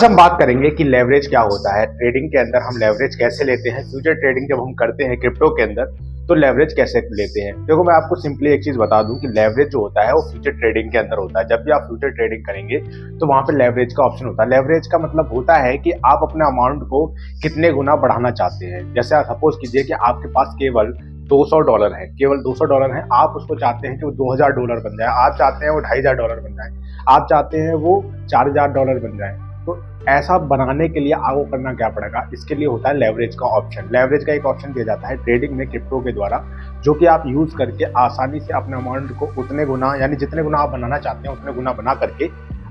आज हम बात करेंगे कि लेवरेज क्या होता है ट्रेडिंग के अंदर, हम लेवरेज कैसे लेते हैं। फ्यूचर ट्रेडिंग जब हम करते हैं क्रिप्टो के अंदर तो लेवरेज कैसे लेते हैं। देखो, मैं आपको सिंपली एक चीज बता दूं कि लेवरेज जो होता है वो फ्यूचर ट्रेडिंग के अंदर होता है। जब भी आप फ्यूचर ट्रेडिंग करेंगे तो वहां पे लेवरेज का ऑप्शन होता है। लेवरेज का मतलब होता है कि आप अपने अमाउंट को कितने गुना बढ़ाना चाहते हैं। जैसे आप सपोज कीजिए कि आपके पास केवल $200 है, केवल $200 है, आप उसको चाहते हैं कि वो $2000 बन जाए, आप चाहते हैं वो $2500 बन जाए, आप चाहते हैं वो $4000 बन जाए। तो ऐसा बनाने के लिए आपको करना क्या पड़ेगा, इसके लिए होता है लेवरेज का ऑप्शन। लेवरेज का एक ऑप्शन दिया जाता है ट्रेडिंग में क्रिप्टो के द्वारा, जो कि आप यूज करके आसानी से अपने अमाउंट को उतने गुना, यानी जितने गुना आप बनाना चाहते हैं उतने गुना बना करके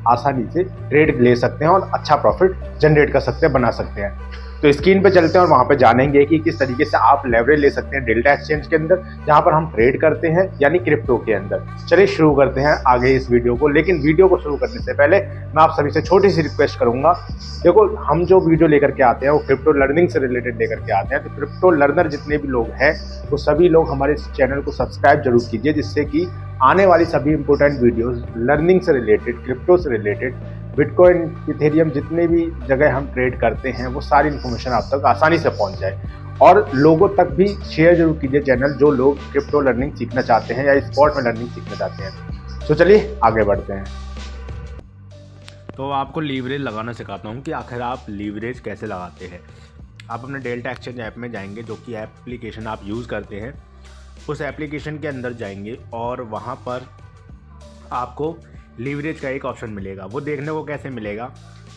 आसानी से ट्रेड ले सकते हैं और अच्छा प्रॉफिट जनरेट कर सकते हैं, बना सकते हैं। तो स्क्रीन पे चलते हैं और वहां पे जानेंगे कि किस तरीके से आप लेवरेज ले सकते हैं डेल्टा एक्सचेंज के अंदर, जहां पर हम ट्रेड करते हैं, यानी क्रिप्टो के अंदर। चलिए शुरू करते हैं आगे इस वीडियो को। लेकिन वीडियो को शुरू करने से पहले मैं आप सभी से छोटी सी रिक्वेस्ट करूंगा। देखो, हम जो वीडियो लेकर के आते हैं वो क्रिप्टो लर्निंग से रिलेटेड लेकर के आते हैं। तो क्रिप्टो लर्नर जितने भी लोग हैं वो सभी लोग हमारे इस चैनल को सब्सक्राइब जरूर कीजिए, जिससे कि आने वाली सभी इंपॉर्टेंट वीडियोस लर्निंग से रिलेटेड, क्रिप्टो से रिलेटेड, बिटकॉइन, इथेरियम, जितने भी जगह हम ट्रेड करते हैं वो सारी इन्फॉर्मेशन आप तक आसानी से पहुंच जाए। और लोगों तक भी शेयर जरूर कीजिए चैनल, जो लोग क्रिप्टो लर्निंग सीखना चाहते हैं या स्पॉट में लर्निंग सीखना चाहते हैं। तो चलिए आगे बढ़ते हैं। तो आपको लीवरेज लगाना सिखाता हूँ कि आखिर आप लीवरेज कैसे लगाते हैं। आप अपने डेल्टा एक्सचेंज ऐप में जाएंगे, जो कि एप्लीकेशन आप यूज़ करते हैं। उस एप्लीकेशन के अंदर जाएंगे और वहाँ पर आपको लीवरेज का एक ऑप्शन मिलेगा। वो देखने को कैसे मिलेगा,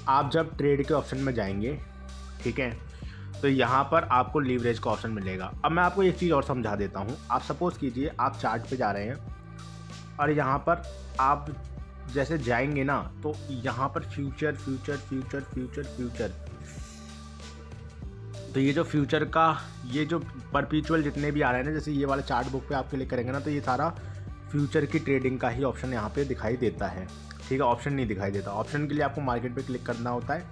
आप जब ट्रेड के ऑप्शन में जाएंगे, ठीक है, तो यहाँ पर आपको लीवरेज का ऑप्शन मिलेगा। अब मैं आपको एक चीज़ और समझा देता हूँ। आप सपोज़ कीजिए आप चार्ट पे जा रहे हैं और यहाँ पर आप जैसे जाएंगे ना, तो यहाँ पर future future future future future, तो ये जो फ्यूचर का, ये जो परपीचुअल जितने भी आ रहे हैं ना, जैसे ये वाला चार्ट बुक पे आप क्लिक करेंगे ना, तो ये सारा फ्यूचर की ट्रेडिंग का ही ऑप्शन यहाँ पे दिखाई देता है। ठीक है, ऑप्शन नहीं दिखाई देता। ऑप्शन के लिए आपको मार्केट पे क्लिक करना होता है,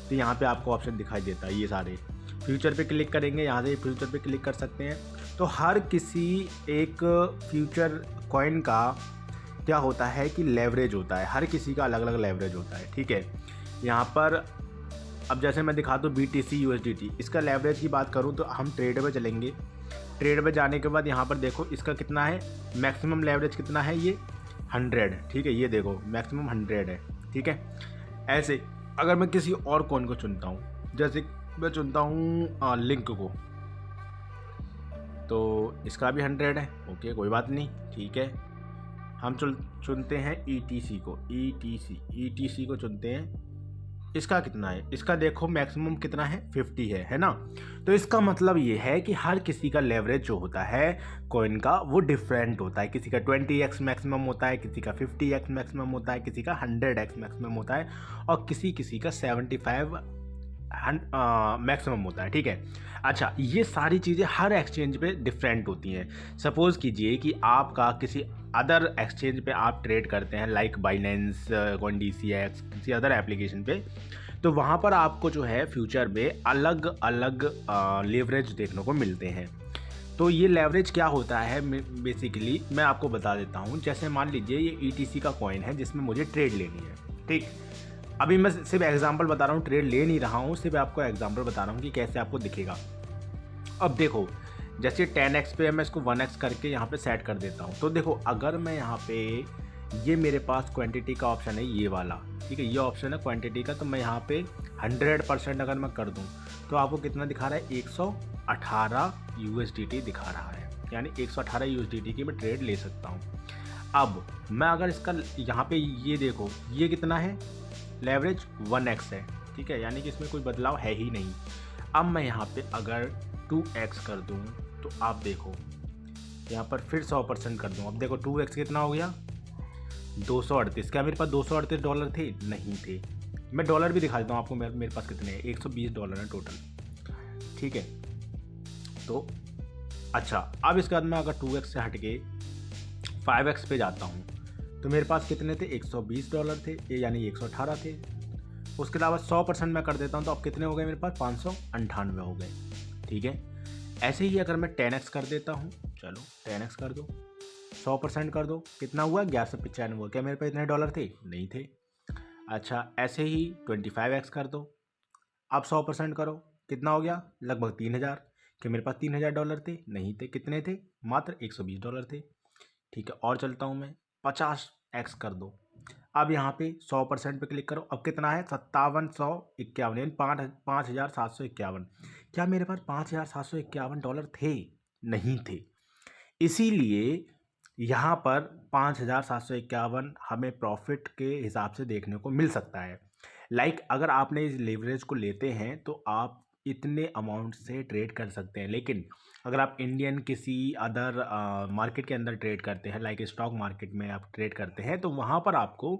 तो यहाँ पे आपको ऑप्शन दिखाई देता है। ये सारे फ्यूचर पे क्लिक करेंगे, यहाँ से फ्यूचर पे क्लिक कर सकते हैं। तो हर किसी एक फ्यूचर कॉइन का क्या होता है कि लेवरेज होता है, हर किसी का अलग अलग लेवरेज होता है। ठीक है, यहाँ पर अब जैसे मैं दिखा दूँ BTC USDT, इसका लेवरेज की बात करूँ तो हम ट्रेड पे चलेंगे। ट्रेड पे जाने के बाद यहाँ पर देखो इसका कितना है, मैक्सिमम लेवरेज कितना है, ये 100। ठीक है, ये देखो मैक्सिमम 100 है। ठीक है, ऐसे अगर मैं किसी और कॉइन को चुनता हूँ, जैसे मैं चुनता हूँ लिंक को, तो इसका भी 100 है। ओके, कोई बात नहीं, ठीक है। हम चुनते हैं ETC को, ETC को चुनते हैं। इसका कितना है, इसका देखो मैक्सिमम कितना है, 50 है ना। तो इसका मतलब ये है कि हर किसी का लेवरेज जो होता है कॉइन का वो डिफरेंट होता है। किसी का 20x मैक्सिमम होता है, किसी का 50x मैक्सिमम होता है, किसी का 100x मैक्सिमम होता है, और किसी का 75 मैक्सिमम होता है। ठीक है, अच्छा, ये सारी चीज़ें हर एक्सचेंज पे डिफरेंट होती हैं। सपोज़ कीजिए कि आपका किसी अदर एक्सचेंज पे आप ट्रेड करते हैं, लाइक बाइनेंस, CoinDCX, किसी अदर एप्लीकेशन पे, तो वहाँ पर आपको जो है फ्यूचर में अलग अलग लेवरेज देखने को मिलते हैं। तो ये लेवरेज क्या होता है बेसिकली मैं आपको बता देता हूँ। जैसे मान लीजिए ये ETC का कॉइन है जिसमें मुझे ट्रेड लेनी है। ठीक, अभी मैं सिर्फ एग्जांपल बता रहा हूँ, ट्रेड ले नहीं रहा हूँ, सिर्फ आपको एग्जांपल बता रहा हूँ कि कैसे आपको दिखेगा। अब देखो, जैसे 10x पे मैं इसको 1x करके यहाँ पे सेट कर देता हूँ। तो देखो, अगर मैं यहाँ पे, ये मेरे पास क्वांटिटी का ऑप्शन है, ये वाला, ठीक है, ये ऑप्शन है क्वांटिटी का, तो मैं यहाँ पे 100% अगर मैं कर दूँ तो आपको कितना दिखा रहा है, 118 USDT दिखा रहा है। यानी 118 USDT की मैं ट्रेड ले सकता हूँ। अब मैं अगर इसका यहाँ पे, ये देखो ये कितना है, लेवरेज 1x है। ठीक है, यानी कि इसमें कोई बदलाव है ही नहीं। अब मैं यहाँ पे अगर 2x कर दूँ तो आप देखो यहाँ पर फिर 100% कर दूँ। अब देखो 2x कितना हो गया, 238। क्या मेरे पास $238 थे? नहीं थे। मैं डॉलर भी दिखा देता हूँ आपको, मेरे पास कितने हैं, $120 है टोटल। ठीक है, तो अच्छा, अब इसके बाद मैं अगर 2x से हट के 5x पे जाता हूँ तो मेरे पास कितने थे, $120 थे, ये यानी 118 थे। उसके अलावा 100% मैं कर देता हूँ तो अब कितने हो गए मेरे पास, 598 हो गए। ठीक है, ऐसे ही अगर मैं 10x कर देता हूँ, चलो 10x कर दो, 100% कर दो, कितना हुआ, 1195 हुआ। क्या मेरे पास इतने डॉलर थे? नहीं थे। अच्छा ऐसे ही 25x कर दो। अब 100% करो, कितना हो गया? लगभग 3000। कि मेरे पास $3000 थे? नहीं थे। कितने थे? मात्र $120 थे। ठीक है, और चलता हूँ मैं। 50x कर दो। अब यहाँ पे 100% पे क्लिक करो। अब कितना है? 5751, यानी 5751। क्या मेरे पास $5751 थे? नहीं थे। इसीलिए यहाँ पर 5751 हमें प्रॉफिट के हिसाब से देखने को मिल सकता है। अगर आपने इस लेवरेज को लेते हैं तो आप इतने अमाउंट से ट्रेड कर सकते हैं, लेकिन अगर आप इंडियन किसी अदर मार्केट के अंदर ट्रेड करते हैं, स्टॉक मार्केट में आप ट्रेड करते हैं, तो वहाँ पर आपको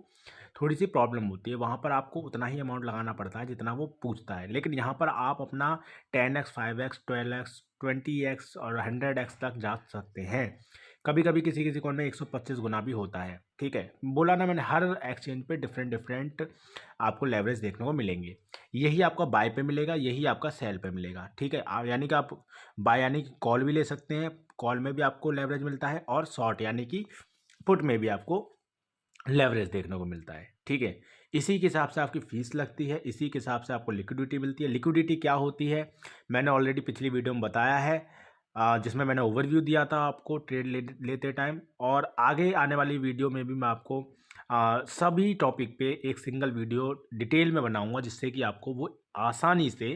थोड़ी सी प्रॉब्लम होती है। वहाँ पर आपको उतना ही अमाउंट लगाना पड़ता है जितना वो पूछता है, लेकिन यहाँ पर आप अपना 10x 5x 12x 20x और 100x तक जा सकते हैं। कभी कभी किसी किसी कॉइन में 125 गुना भी होता है। ठीक है, बोला ना मैंने, हर एक्सचेंज पे डिफरेंट डिफरेंट आपको लेवरेज देखने को मिलेंगे। यही आपका बाय पे मिलेगा, यही आपका सेल पे मिलेगा। ठीक है, यानी कि आप बाय यानी कि कॉल भी ले सकते हैं, कॉल में भी आपको लेवरेज मिलता है, और शॉर्ट यानी कि पुट में भी आपको लेवरेज देखने को मिलता है। ठीक है, इसी के हिसाब से आपकी फ़ीस लगती है, इसी के हिसाब से आपको लिक्विडिटी मिलती है। लिक्विडिटी क्या होती है मैंने ऑलरेडी पिछली वीडियो में बताया है, जिसमें मैंने ओवरव्यू दिया था आपको ट्रेड लेते टाइम, और आगे आने वाली वीडियो में भी मैं आपको सभी टॉपिक पे एक सिंगल वीडियो डिटेल में बनाऊंगा, जिससे कि आपको वो आसानी से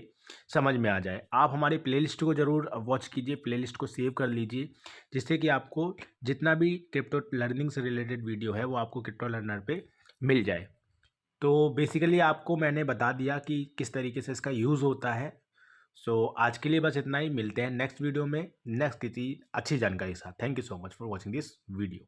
समझ में आ जाए। आप हमारी प्लेलिस्ट को ज़रूर वॉच कीजिए, प्लेलिस्ट को सेव कर लीजिए, जिससे कि आपको जितना भी क्रिप्टो लर्निंग से रिलेटेड वीडियो है वो आपको क्रिप्टो लर्नर पे मिल जाए। तो बेसिकली आपको मैंने बता दिया कि किस तरीके से इसका यूज़ होता है। आज के लिए बस इतना ही। मिलते हैं नेक्स्ट वीडियो में नेक्स्ट किसी अच्छी जानकारी के साथ। Thank you so much for watching this video.